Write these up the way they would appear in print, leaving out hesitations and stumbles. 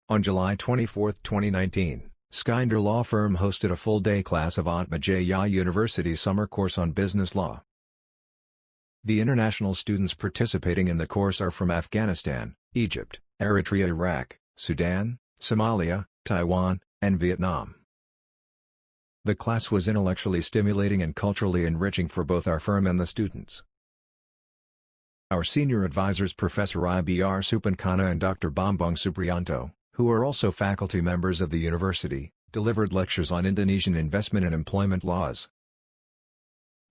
On July 24, 2019, Schinder Law Firm hosted a full-day class of Atma Jaya University's summer course on business law. The international students participating in the course are from Afghanistan, Egypt, Eritrea Iraq, Sudan, Somalia, Taiwan, and Vietnam. The class was intellectually stimulating and culturally enriching for both our firm and the students. Our senior advisors Professor Ibr Supancana and Dr. Bambang Supriyanto, who are also faculty members of the university, delivered lectures on Indonesian investment and employment laws.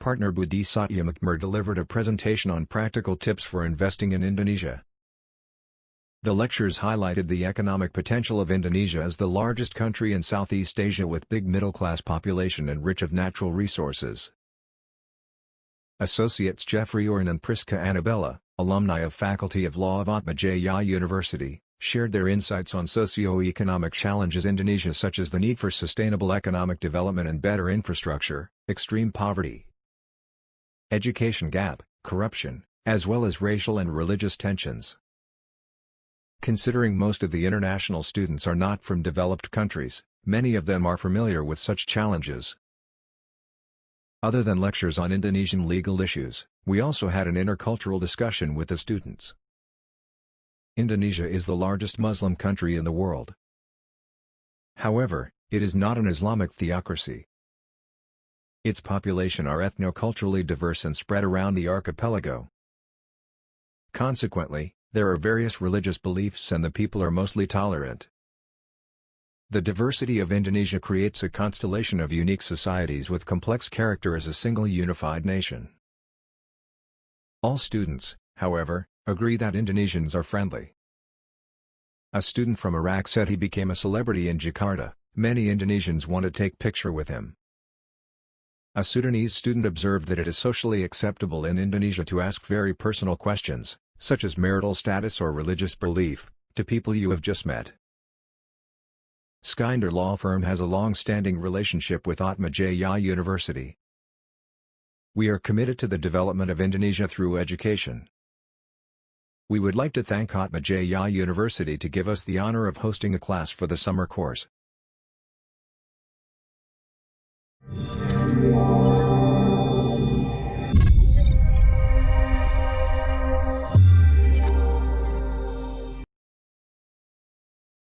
Partner Budhi Satya Makmur delivered a presentation on practical tips for investing in Indonesia. The lectures highlighted the economic potential of Indonesia as the largest country in Southeast Asia with big middle-class population and rich of natural resources. Associates Jeffrey Oren and Priska Annabella, alumni of Faculty of Law of Atma Jaya University, shared their insights on socio-economic challenges in Indonesia such as the need for sustainable economic development and better infrastructure, extreme poverty, education gap, corruption, as well as racial and religious tensions. Considering most of the international students are not from developed countries, many of them are familiar with such challenges. Other than lectures on Indonesian legal issues, we also had an intercultural discussion with the students. Indonesia is the largest Muslim country in the world. However, it is not an Islamic theocracy. Its population are ethno-culturally diverse and spread around the archipelago. Consequently, there are various religious beliefs and the people are mostly tolerant. The diversity of Indonesia creates a constellation of unique societies with complex character as a single unified nation. All students, however, agree that Indonesians are friendly. A student from Iraq said he became a celebrity in Jakarta. Many Indonesians want to take picture with him. A Sudanese student observed that it is socially acceptable in Indonesia to ask very personal questions, such as marital status or religious belief, to people you have just met. Schinder Law Firm has a long-standing relationship with Atma Jaya University. We are committed to the development of Indonesia through education. We would like to thank Atma Jaya University to give us the honor of hosting a class for the summer course.